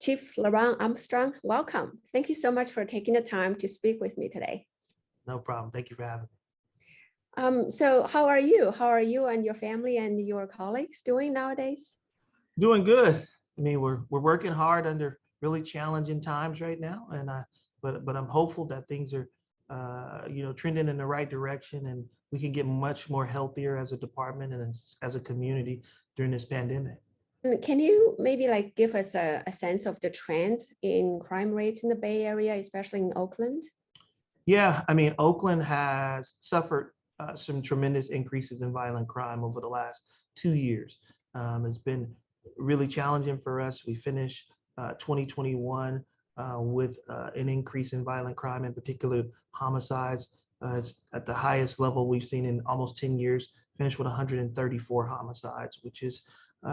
Chief LeRonne Armstrong, welcome. Thank you so much for taking the time to speak with me today. No problem. Thank you for having me. So how are you? How are you and your family and your colleagues doing nowadays? Doing good. I mean, we're working hard under really challenging times right now, and but I'm hopeful that things are trending in the right direction, and we can get much more healthier as a department and as a community during this pandemic. Can you maybe give us a sense of the trend in crime rates in the Bay Area, especially in Oakland? Yeah, I mean, Oakland has suffered some tremendous increases in violent crime over the last 2 years. It's been really challenging for us. We finished 2021 with an increase in violent crime, in particular homicides. It's at the highest level we've seen in almost 10 years, finished with 134 homicides, which is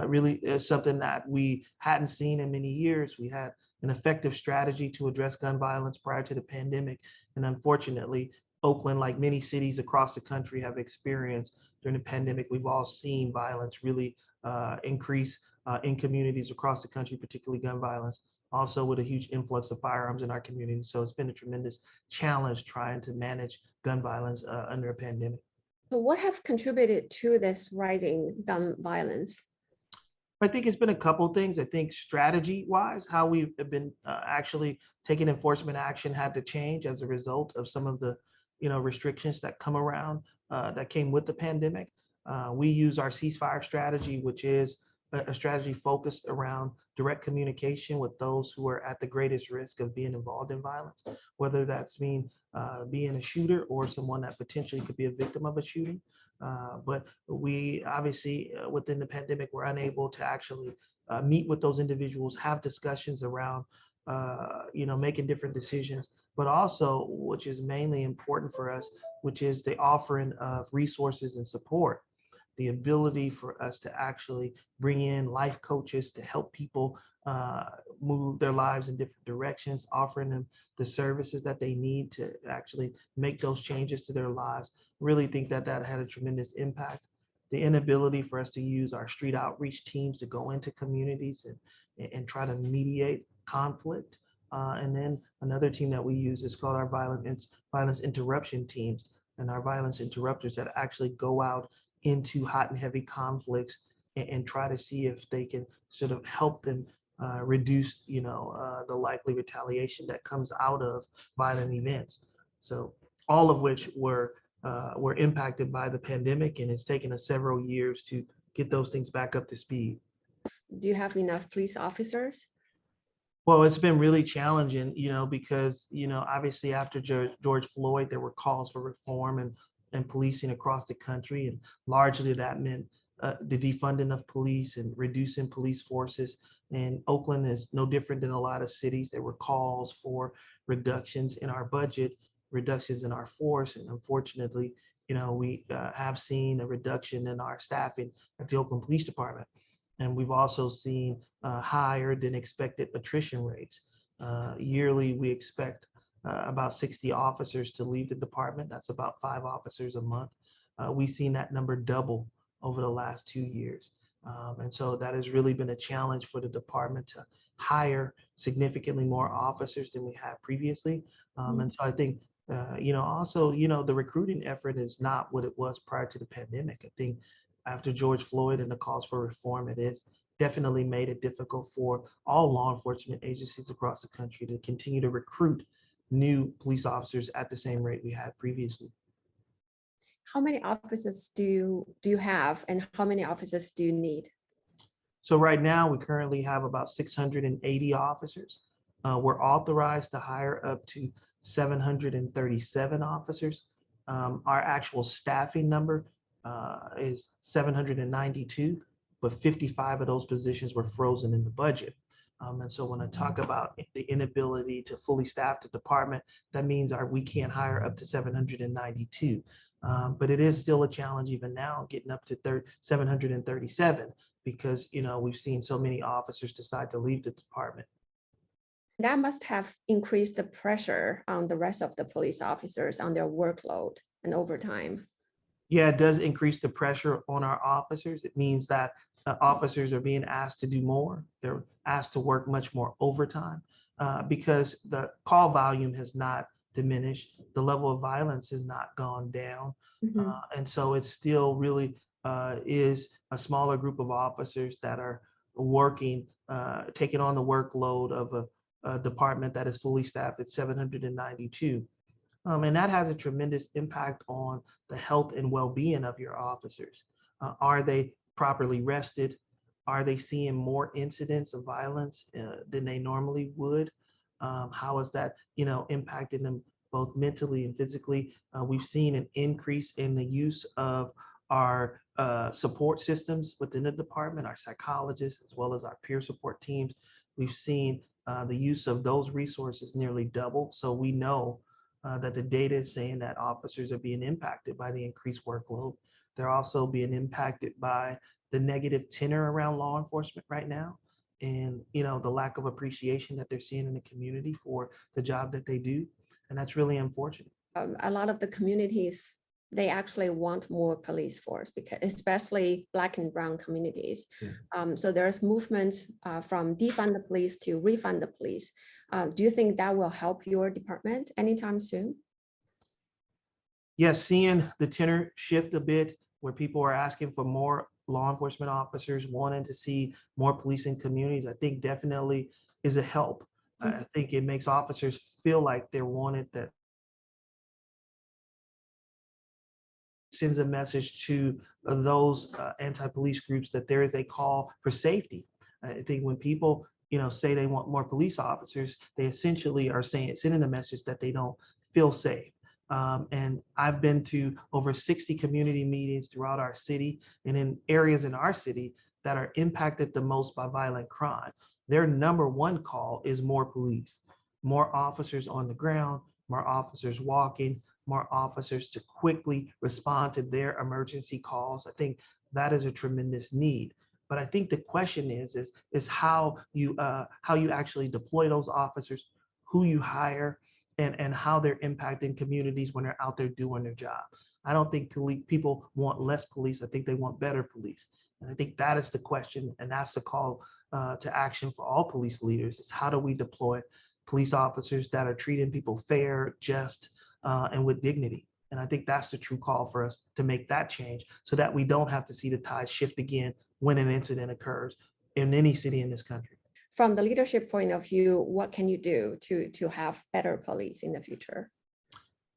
really something that we hadn't seen in many years. We had an effective strategy to address gun violence prior to the pandemic. And unfortunately, Oakland, like many cities across the country, have experienced during the pandemic, we've all seen violence really increase in communities across the country, particularly gun violence, also with a huge influx of firearms in our community. So it's been a tremendous challenge trying to manage gun violence under a pandemic. So what have contributed to this rising gun violence? I think it's been a couple of things. I think strategy-wise, how we've been actually taking enforcement action had to change as a result of some of the, restrictions that come around that came with the pandemic. We use our ceasefire strategy, which is a strategy focused around direct communication with those who are at the greatest risk of being involved in violence, whether that's being a shooter or someone that potentially could be a victim of a shooting. But we obviously, within the pandemic, were unable to actually meet with those individuals, have discussions around, making different decisions, but also, which is mainly important for us, which is the offering of resources and support, the ability for us to actually bring in life coaches to help people move their lives in different directions, offering them the services that they need to actually make those changes to their lives. Really think that had a tremendous impact. The inability for us to use our street outreach teams to go into communities and try to mediate conflict. And then another team that we use is called our violence interruption teams, and our violence interrupters that actually go out into hot and heavy conflicts and try to see if they can sort of help them reduce, the likely retaliation that comes out of violent events. So all of which were impacted by the pandemic, and it's taken us several years to get those things back up to speed. Do you have enough police officers? Well, it's been really challenging, because, obviously after George Floyd, there were calls for reform and policing across the country. And largely that meant the defunding of police and reducing police forces. And Oakland is no different than a lot of cities. There were calls for reductions in our budget, reductions in our force. And unfortunately, we have seen a reduction in our staffing at the Oakland Police Department. And we've also seen higher than expected attrition rates. Yearly, we expect about 60 officers to leave the department. That's about 5 officers a month. We've seen that number double over the last 2 years. And so that has really been a challenge for the department to hire significantly more officers than we had previously. And so I think, also, the recruiting effort is not what it was prior to the pandemic. I think after George Floyd and the calls for reform, it is definitely made it difficult for all law enforcement agencies across the country to continue to recruit new police officers at the same rate we had previously. How many officers do you have, and how many officers do you need? So right now, we currently have about 680 officers. We're authorized to hire up to 737 officers. Our actual staffing number is 792, but 55 of those positions were frozen in the budget. And so when I talk about the inability to fully staff the department, that means we can't hire up to 792. But it is still a challenge even now, getting up to 737, because we've seen so many officers decide to leave the department. That must have increased the pressure on the rest of the police officers on their workload and overtime. Yeah, it does increase the pressure on our officers. It means that officers are being asked to do more. They're asked to work much more overtime because the call volume has not diminished. The level of violence has not gone down. And so it still really is a smaller group of officers that are working, taking on the workload of a department that is fully staffed at 792. And that has a tremendous impact on the health and well-being of your officers. Are they properly rested? Are they seeing more incidents of violence than they normally would? How is that, impacting them both mentally and physically? We've seen an increase in the use of our support systems within the department, our psychologists, as well as our peer support teams. We've seen the use of those resources nearly double. So we know that the data is saying that officers are being impacted by the increased workload. They're also being impacted by the negative tenor around law enforcement right now, and the lack of appreciation that they're seeing in the community for the job that they do, and that's really unfortunate. A lot of the communities, they actually want more police force, because especially Black and brown communities. Yeah. So there's movements from defund the police to refund the police. Do you think that will help your department anytime soon? Yes, seeing the tenor shift a bit, where people are asking for more law enforcement officers, wanting to see more police in communities, I think definitely is a help. I think it makes officers feel like they're wanted, that sends a message to those anti-police groups that there is a call for safety. I think when people, say they want more police officers, they essentially are sending the message that they don't feel safe. And I've been to over 60 community meetings throughout our city, and in areas in our city that are impacted the most by violent crime. Their number one call is more police, more officers on the ground, more officers walking, more officers to quickly respond to their emergency calls. I think that is a tremendous need. But I think the question is how you actually deploy those officers, who you hire, and how they're impacting communities when they're out there doing their job. I don't think people want less police. I think they want better police. And I think that is the question, and that's the call to action for all police leaders, is how do we deploy police officers that are treating people fair, just, and with dignity. And I think that's the true call for us, to make that change so that we don't have to see the tide shift again when an incident occurs in any city in this country. From the leadership point of view, what can you do to have better police in the future?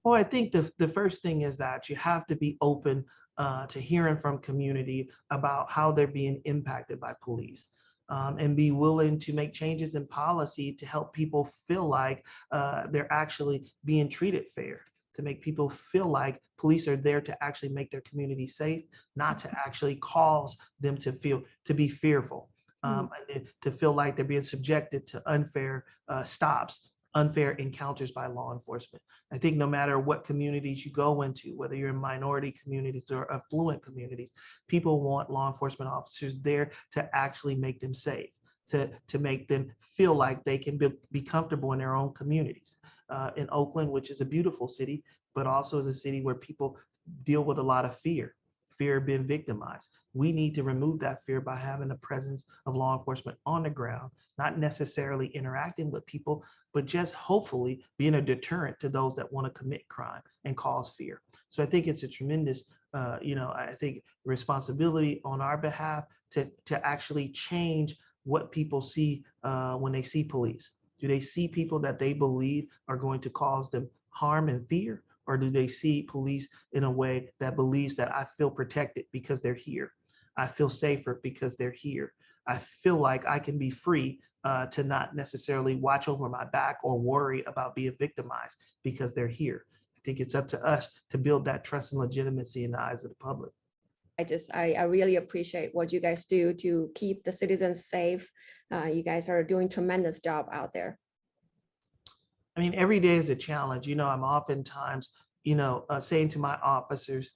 Well, I think the first thing is that you have to be open to hearing from community about how they're being impacted by police. And be willing to make changes in policy to help people feel like they're actually being treated fair, to make people feel like police are there to actually make their community safe, not to actually cause them to be fearful, and to feel like they're being subjected to unfair stops, unfair encounters by law enforcement. I think no matter what communities you go into, whether you're in minority communities or affluent communities, people want law enforcement officers there to actually make them safe, to make them feel like they can be comfortable in their own communities. In Oakland, which is a beautiful city, but also is a city where people deal with a lot of fear of being victimized. We need to remove that fear by having the presence of law enforcement on the ground, not necessarily interacting with people, but just hopefully being a deterrent to those that want to commit crime and cause fear. So I think it's a tremendous, I think responsibility on our behalf to actually change what people see when they see police. Do they see people that they believe are going to cause them harm and fear? Or do they see police in a way that believes that I feel protected because they're here? I feel safer because they're here. I feel like I can be free to not necessarily watch over my back or worry about being victimized because they're here. I think it's up to us to build that trust and legitimacy in the eyes of the public. I really appreciate what you guys do to keep the citizens safe. You guys are doing a tremendous job out there. I mean, every day is a challenge. I'm oftentimes, saying to my officers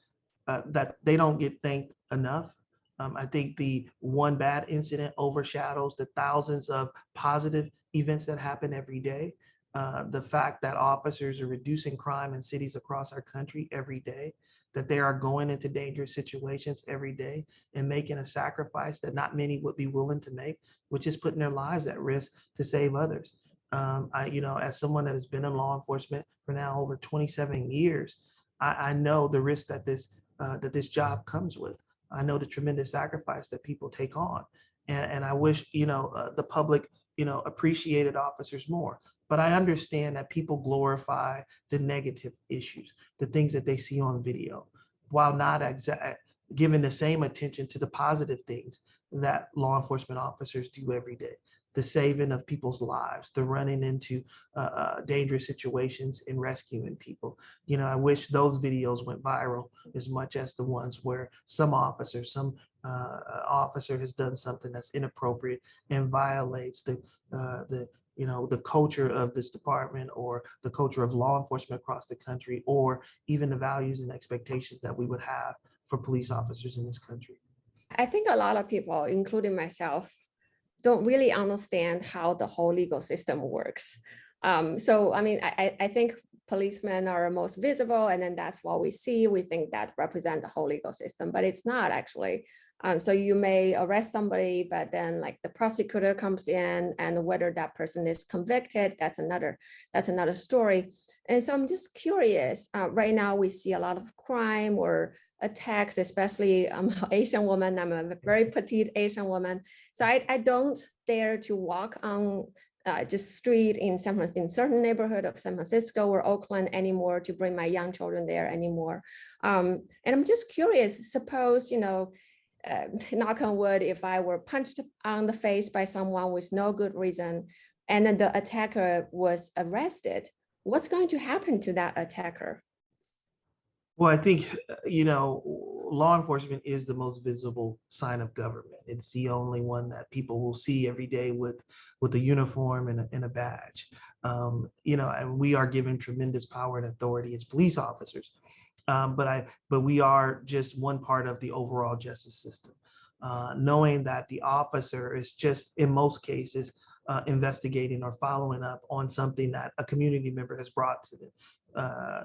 that they don't get thanked enough. I think the one bad incident overshadows the thousands of positive events that happen every day. The fact that officers are reducing crime in cities across our country every day. that they are going into dangerous situations every day and making a sacrifice that not many would be willing to make, which is putting their lives at risk to save others. As someone that has been in law enforcement for now over 27 years, I know the risk that this job comes with. I know the tremendous sacrifice that people take on, and I wish the public appreciated officers more. But I understand that people glorify the negative issues, the things that they see on video, while not giving the same attention to the positive things that law enforcement officers do every day. The saving of people's lives, the running into dangerous situations and rescuing people. I wish those videos went viral as much as the ones where some officer has done something that's inappropriate and violates the culture of this department or the culture of law enforcement across the country, or even the values and expectations that we would have for police officers in this country. I think a lot of people, including myself, don't really understand how the whole legal system works. So, I mean, I think policemen are most visible, and then that's what we see. We think that represent the whole legal system, but it's not actually. So you may arrest somebody, but then like the prosecutor comes in, and whether that person is convicted, that's another story. And so I'm just curious. Right now, we see a lot of crime or attacks, especially Asian woman. I'm a very petite Asian woman, so I don't dare to walk on just street in certain neighborhood of San Francisco or Oakland anymore to bring my young children there anymore. And I'm just curious. Suppose knock on wood, if I were punched on the face by someone with no good reason, and then the attacker was arrested, what's going to happen to that attacker? Well, I think, law enforcement is the most visible sign of government. It's the only one that people will see every day with a uniform and a badge. And we are given tremendous power and authority as police officers. But we are just one part of the overall justice system. Knowing that the officer is just, in most cases, investigating or following up on something that a community member has brought to them.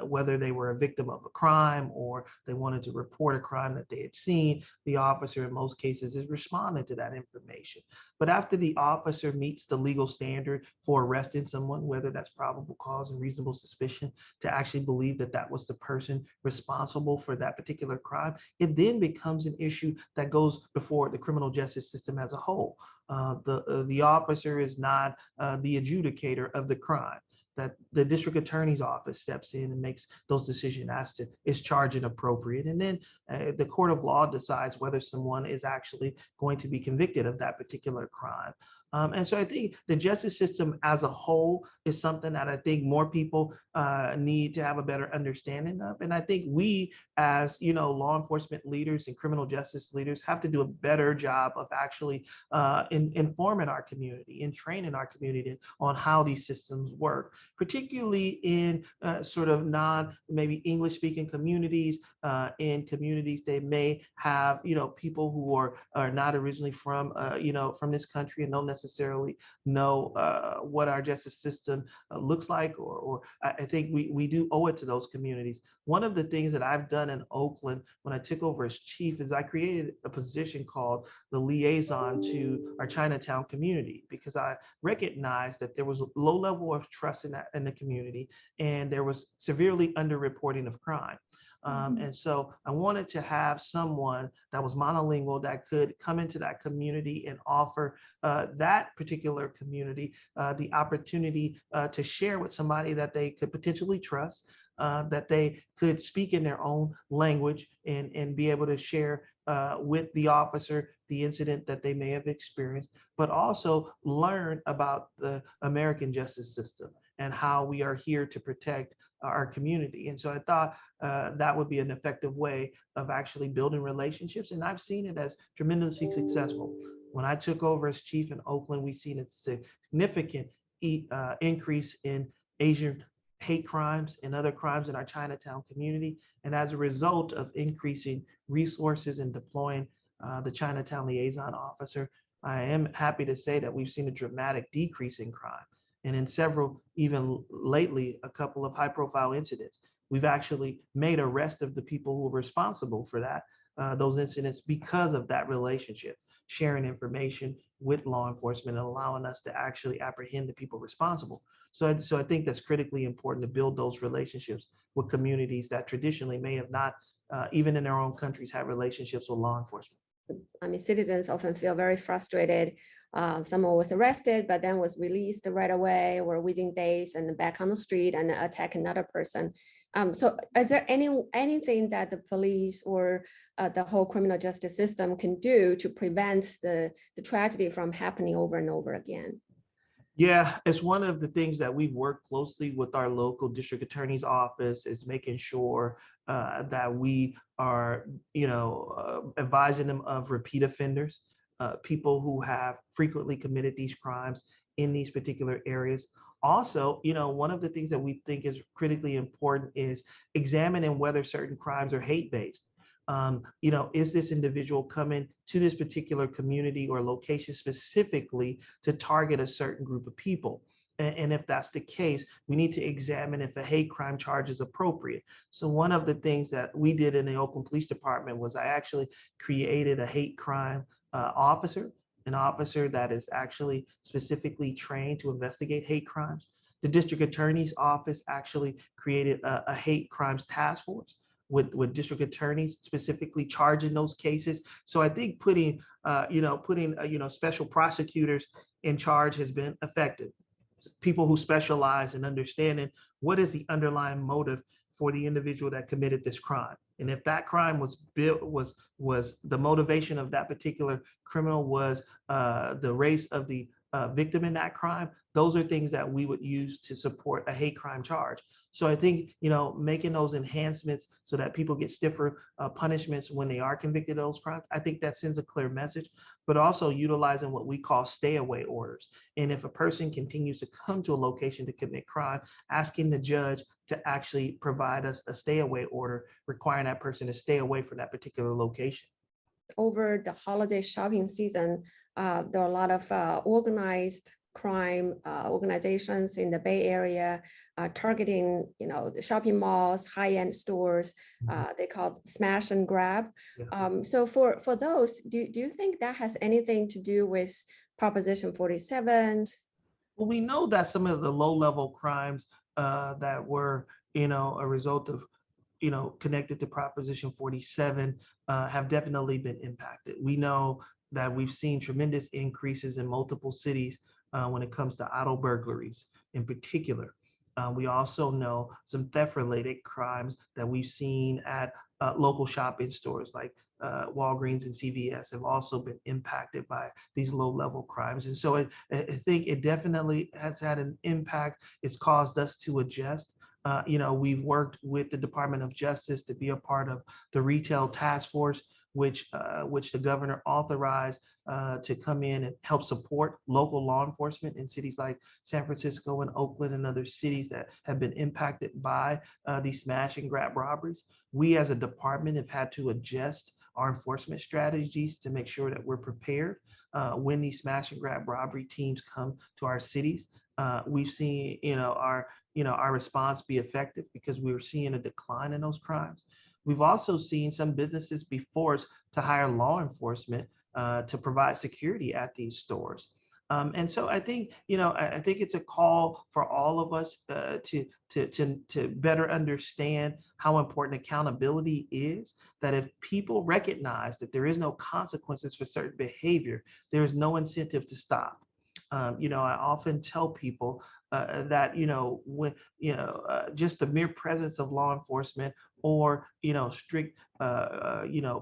Whether they were a victim of a crime or they wanted to report a crime that they had seen, the officer in most cases is responding to that information. But after the officer meets the legal standard for arresting someone, whether that's probable cause and reasonable suspicion to actually believe that that was the person responsible for that particular crime, it then becomes an issue that goes before the criminal justice system as a whole. The officer is not the adjudicator of the crime. That the district attorney's office steps in and makes those decisions as to is charging appropriate. And then the court of law decides whether someone is actually going to be convicted of that particular crime. And so I think the justice system as a whole is something that I think more people need to have a better understanding of. And I think we, as law enforcement leaders and criminal justice leaders, have to do a better job of actually informing our community and training our community on how these systems work, particularly in sort of maybe English speaking communities. In communities they may have people who are not originally from from this country and don't necessarily know what our justice system looks like, or I think we do owe it to those communities. One of the things that I've done in Oakland when I took over as chief is I created a position called the liaison to our Chinatown community, because I recognized that there was a low level of trust in the community, and there was severely underreporting of crime. And so I wanted to have someone that was monolingual that could come into that community and offer that particular community the opportunity to share with somebody that they could potentially trust, that they could speak in their own language and be able to share with the officer the incident that they may have experienced, but also learn about the American justice system and how we are here to protect our community. And so I thought that would be an effective way of actually building relationships. And I've seen it as tremendously successful. When I took over as chief in Oakland, we've seen a significant increase in Asian hate crimes and other crimes in our Chinatown community. And as a result of increasing resources and deploying the Chinatown liaison officer, I am happy to say that we've seen a dramatic decrease in crime. And in several, even lately, a couple of high-profile incidents we've actually made arrest of the people who were responsible for those incidents because of that relationship, sharing information with law enforcement and allowing us to actually apprehend the people responsible. So I think that's critically important to build those relationships with communities that traditionally may have not, even in their own countries, had relationships with law enforcement. I mean, citizens often feel very frustrated. Someone was arrested, but then was released right away or within days and back on the street and attack another person. So is there anything that the police or the whole criminal justice system can do to prevent the tragedy from happening over and over again? Yeah, it's one of the things that we've worked closely with our local district attorney's office, is making sure that we are, advising them of repeat offenders, people who have frequently committed these crimes in these particular areas. Also, one of the things that we think is critically important is examining whether certain crimes are hate-based. Is this individual coming to this particular community or location specifically to target a certain group of people? And if that's the case, we need to examine if a hate crime charge is appropriate. So one of the things that we did in the Oakland Police Department was I actually created a hate crime officer, an officer that is actually specifically trained to investigate hate crimes. The district attorney's office actually created a hate crimes task force with district attorneys specifically charging those cases. So I think putting special prosecutors in charge has been effective. People who specialize in understanding what is the underlying motive for the individual that committed this crime. And if that crime was the motivation of that particular criminal was the race of the victim in that crime, those are things that we would use to support a hate crime charge. So I think, making those enhancements so that people get stiffer punishments when they are convicted of those crimes, I think that sends a clear message, but also utilizing what we call stay away orders. And if a person continues to come to a location to commit crime, asking the judge to actually provide us a stay away order, requiring that person to stay away from that particular location. Over the holiday shopping season, there are a lot of organized crime organizations in the Bay Area targeting, the shopping malls, high-end stores. They call it smash and grab. Yeah. So for those, do you think that has anything to do with Proposition 47? Well, we know that some of the low-level crimes that were, a result of, connected to Proposition 47 have definitely been impacted. We know that we've seen tremendous increases in multiple cities when it comes to auto burglaries in particular. We also know some theft-related crimes that we've seen at local shopping stores like Walgreens and CVS have also been impacted by these low-level crimes. And so I think it definitely has had an impact. It's caused us to adjust. We've worked with the Department of Justice to be a part of the retail task force, which the governor authorized to come in and help support local law enforcement in cities like San Francisco and Oakland and other cities that have been impacted by these smash and grab robberies. We as a department have had to adjust our enforcement strategies to make sure that we're prepared when these smash and grab robbery teams come to our cities. We've seen, our response be effective because we were seeing a decline in those crimes. We've also seen some businesses be forced to hire law enforcement to provide security at these stores. And so I think, I think it's a call for all of us to better understand how important accountability is, that if people recognize that there is no consequences for certain behavior, there is no incentive to stop. I often tell people that, when, just the mere presence of law enforcement or, strict,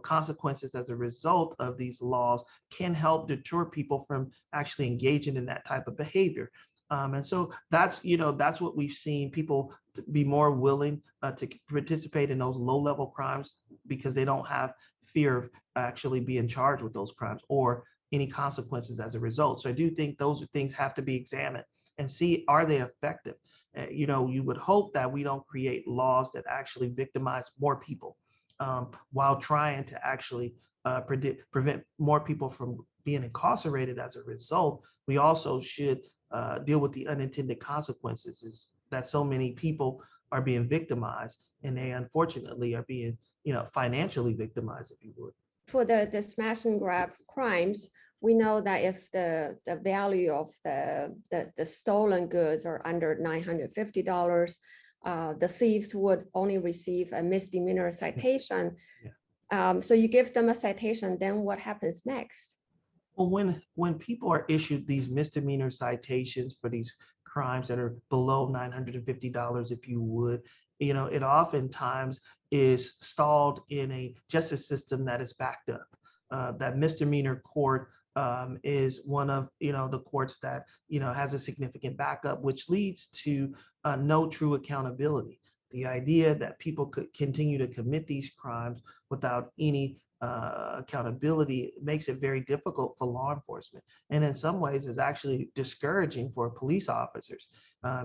consequences as a result of these laws can help deter people from actually engaging in that type of behavior. And so that's what we've seen, people to be more willing to participate in those low-level crimes because they don't have fear of actually being charged with those crimes or any consequences as a result. So I do think those things have to be examined and see, are they effective? You would hope that we don't create laws that actually victimize more people while trying to actually prevent more people from being incarcerated as a result. We also should deal with the unintended consequences is that so many people are being victimized, and they unfortunately are being, financially victimized, if you would. For the smash and grab crimes, we know that if the value of the stolen goods are under $950, the thieves would only receive a misdemeanor citation. So you give them a citation, then what happens next? Well, when people are issued these misdemeanor citations for these crimes that are below $950, if you would, it oftentimes is stalled in a justice system that is backed up. That misdemeanor court is one of the courts that has a significant backup, which leads to no true accountability. The idea that people could continue to commit these crimes without any accountability makes it very difficult for law enforcement, and in some ways is actually discouraging for police officers.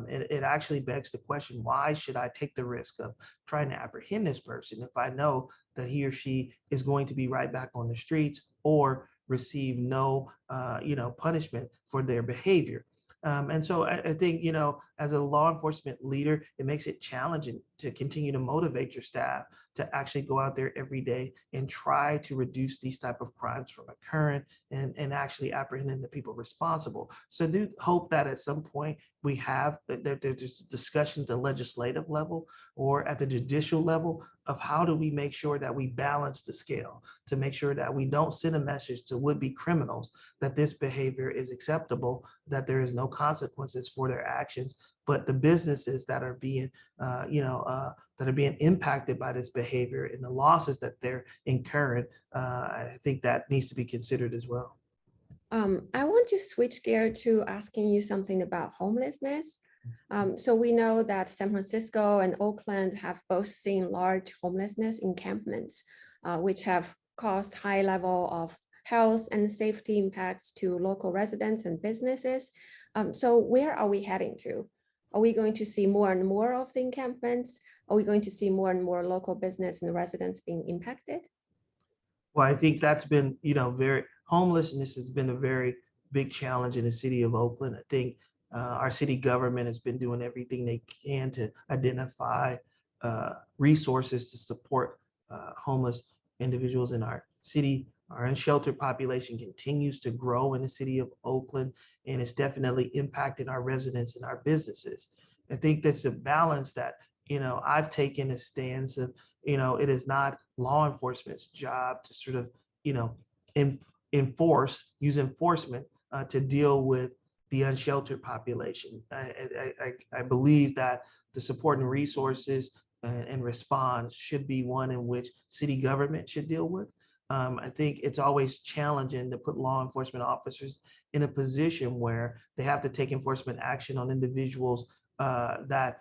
It actually begs the question, why should I take the risk of trying to apprehend this person if I know that he or she is going to be right back on the streets or receive no punishment for their behavior? And so I think, as a law enforcement leader, it makes it challenging to continue to motivate your staff to actually go out there every day and try to reduce these type of crimes from occurring and actually apprehending the people responsible. So I do hope that at some point we have there's discussion at the legislative level or at the judicial level of how do we make sure that we balance the scale to make sure that we don't send a message to would-be criminals that this behavior is acceptable, that there is no consequences for their actions, but the businesses that are being impacted by this behavior and the losses that they're incurring, I think that needs to be considered as well. I want to switch gear to asking you something about homelessness. So we know that San Francisco and Oakland have both seen large homelessness encampments, which have caused high level of health and safety impacts to local residents and businesses. So where are we heading to? Are we going to see more and more of the encampments? Are we going to see more and more local business and residents being impacted? Well, I think that's been, homelessness has been a very big challenge in the city of Oakland. I think our city government has been doing everything they can to identify resources to support homeless individuals in our city. Our unsheltered population continues to grow in the city of Oakland, and it's definitely impacting our residents and our businesses. I think that's a balance that, I've taken a stance of, it is not law enforcement's job to sort of, use enforcement to deal with the unsheltered population. I believe that the support and resources and response should be one in which city government should deal with. I think it's always challenging to put law enforcement officers in a position where they have to take enforcement action on individuals that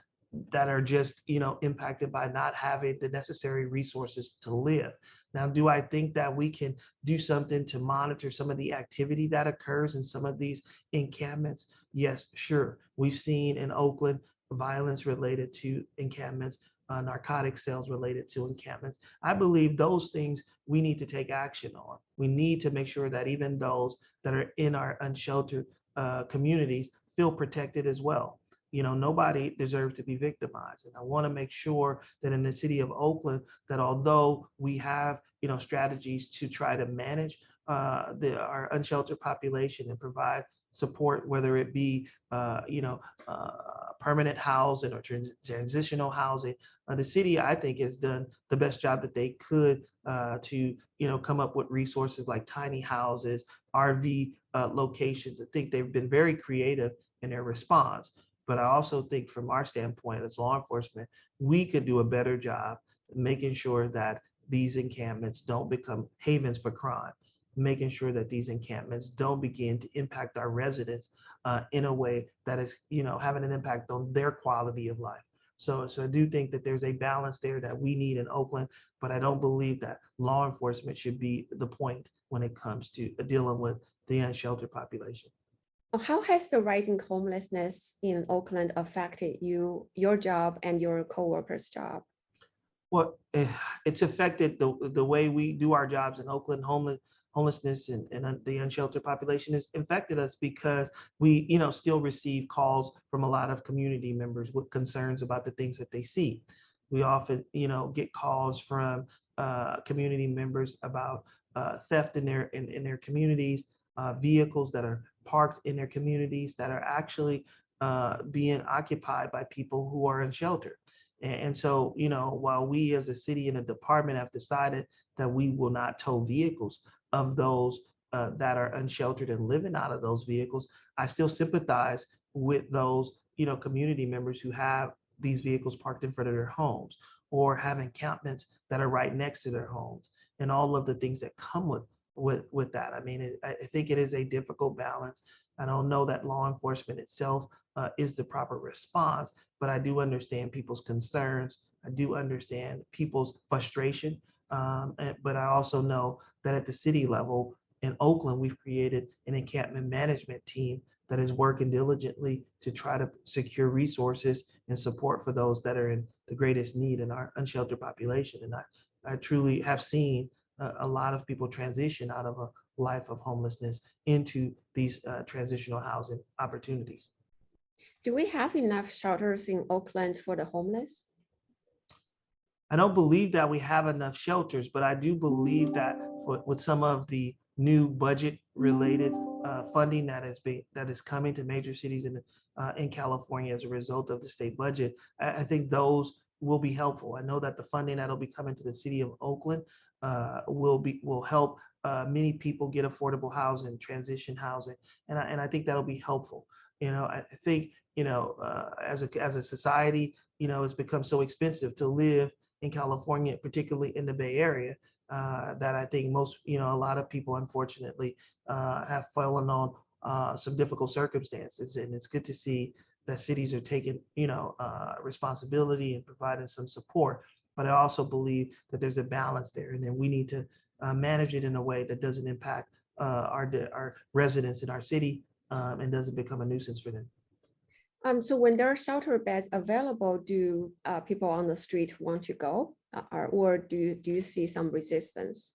are just, impacted by not having the necessary resources to live. Now, do I think that we can do something to monitor some of the activity that occurs in some of these encampments? Yes, sure. We've seen in Oakland violence related to encampments, narcotic sales related to encampments. I believe those things we need to take action on. We need to make sure that even those that are in our unsheltered communities feel protected as well. Nobody deserves to be victimized. And I want to make sure that in the city of Oakland, that although we have, strategies to try to manage our unsheltered population and provide support, whether it be, permanent housing or transitional housing, the city, I think, has done the best job that they could to, come up with resources like tiny houses, RV locations. I think they've been very creative in their response. But I also think from our standpoint as law enforcement, we could do a better job making sure that these encampments don't become havens for crime, making sure that these encampments don't begin to impact our residents in a way that is, having an impact on their quality of life. So I do think that there's a balance there that we need in Oakland, but I don't believe that law enforcement should be the point when it comes to dealing with the unsheltered population. How has the rising homelessness in Oakland affected your job and your coworkers' job? Well, it's affected the way we do our jobs in Oakland. homelessness and the unsheltered population has affected us because we, still receive calls from a lot of community members with concerns about the things that they see. We often, get calls from community members about theft in their communities, vehicles that are parked in their communities that are actually being occupied by people who are unsheltered. And so, while we as a city and a department have decided that we will not tow vehicles of those that are unsheltered and living out of those vehicles, I still sympathize with those, community members who have these vehicles parked in front of their homes or have encampments that are right next to their homes and all of the things that come with that. I mean, I think it is a difficult balance. I don't know that law enforcement itself is the proper response, but I do understand people's concerns. I do understand people's frustration. But I also know that at the city level in Oakland, we've created an encampment management team that is working diligently to try to secure resources and support for those that are in the greatest need in our unsheltered population. And I truly have seen a lot of people transition out of a life of homelessness into these transitional housing opportunities. Do we have enough shelters in Oakland for the homeless? I don't believe that we have enough shelters, but I do believe that with some of the new budget related funding that is coming to major cities in California as a result of the state budget, I think those will be helpful. I know that the funding that'll be coming to the city of Oakland will help many people get affordable housing, transition housing, and I think that'll be helpful. I think as a society, it's become so expensive to live in California, particularly in the Bay Area, that I think a lot of people, unfortunately, have fallen on some difficult circumstances. And it's good to see that cities are taking, responsibility and providing some support. But I also believe that there's a balance there, and then we need to manage it in a way that doesn't impact our residents in our city and doesn't become a nuisance for them. So when there are shelter beds available, do people on the street want to go, or do you see some resistance?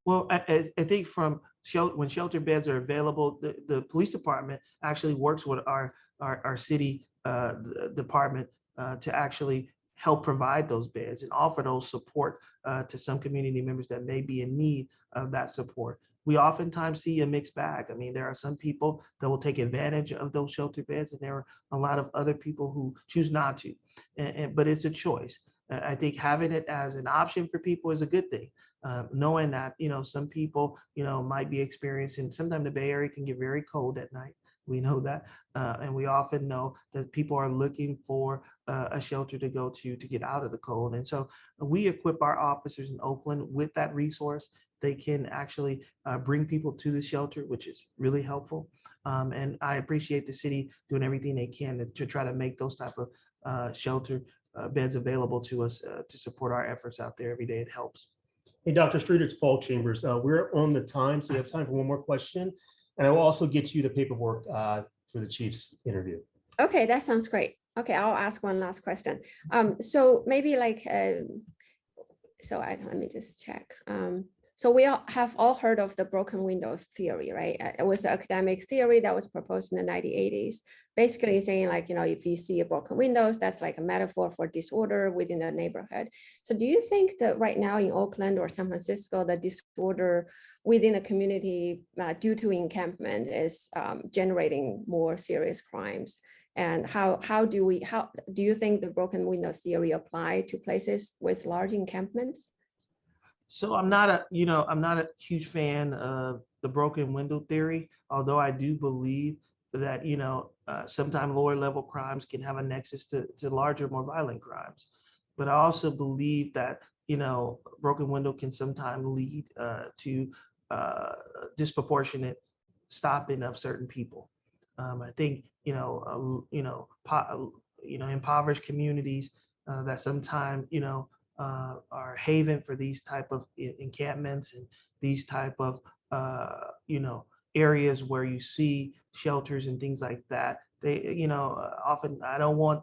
Well, I think when shelter beds are available, the police department actually works with our city department to actually help provide those beds and offer those support to some community members that may be in need of that support. We oftentimes see a mixed bag. I mean, there are some people that will take advantage of those shelter beds, and there are a lot of other people who choose not to. But it's a choice. I think having it as an option for people is a good thing. Knowing that, some people, might be experiencing, sometimes the Bay Area can get very cold at night. We know that. And we often know that people are looking for a shelter to go to get out of the cold. And so we equip our officers in Oakland with that resource. They can actually bring people to the shelter, which is really helpful. And I appreciate the city doing everything they can to try to make those type of shelter beds available to us to support our efforts out there every day. It helps. Hey, Dr. Streeter, it's Paul Chambers. We're on the time, so we have time for one more question. And I will also get you the paperwork for the chief's interview. Okay, that sounds great. Okay, I'll ask one last question. So maybe let me just check. So we have all heard of the broken windows theory, right? It was an academic theory that was proposed in the 1980s, basically saying if you see a broken windows, that's like a metaphor for disorder within the neighborhood. So do you think that right now in Oakland or San Francisco, the disorder within the community due to encampment is generating more serious crimes? And how do you think the broken windows theory apply to places with large encampments? So I'm not a huge fan of the broken window theory, although I do believe that, sometimes lower level crimes can have a nexus to larger, more violent crimes. But I also believe that, broken window can sometimes lead to disproportionate stopping of certain people. I think, impoverished communities that sometimes, are haven for these type of encampments and these type of areas where you see shelters and things like that. They often I don't want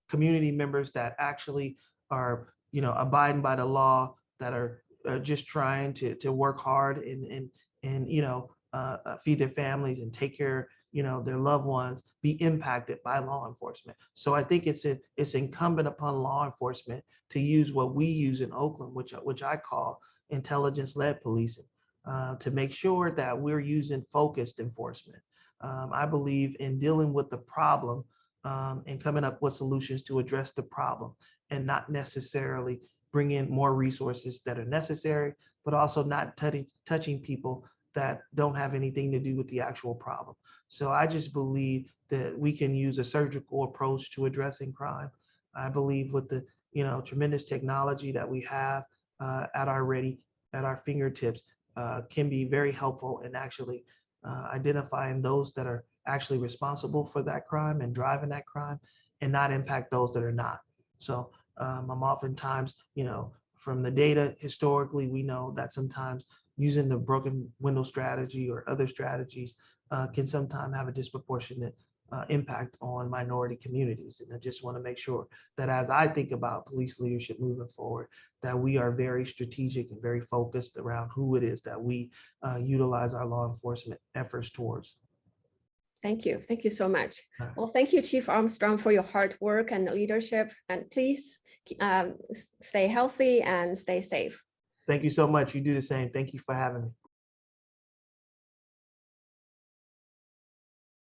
community members that actually are abiding by the law, that are just trying to work hard and feed their families and take care, their loved ones, be impacted by law enforcement. So I think it's incumbent upon law enforcement to use what we use in Oakland, which I call intelligence-led policing, to make sure that we're using focused enforcement. I believe in dealing with the problem and coming up with solutions to address the problem, and not necessarily bring in more resources that are necessary, but also not touching people that don't have anything to do with the actual problem. So I just believe that we can use a surgical approach to addressing crime. I believe with the tremendous technology that we have at our fingertips can be very helpful in actually identifying those that are actually responsible for that crime and driving that crime, and not impact those that are not. So I'm oftentimes, from the data historically, we know that sometimes using the broken window strategy or other strategies can sometimes have a disproportionate impact on minority communities. And I just want to make sure that as I think about police leadership moving forward, that we are very strategic and very focused around who it is that we utilize our law enforcement efforts towards. Thank you. Thank you so much. All right. Well, thank you, Chief Armstrong, for your hard work and leadership. And please stay healthy and stay safe. Thank you so much. You do the same. Thank you for having me.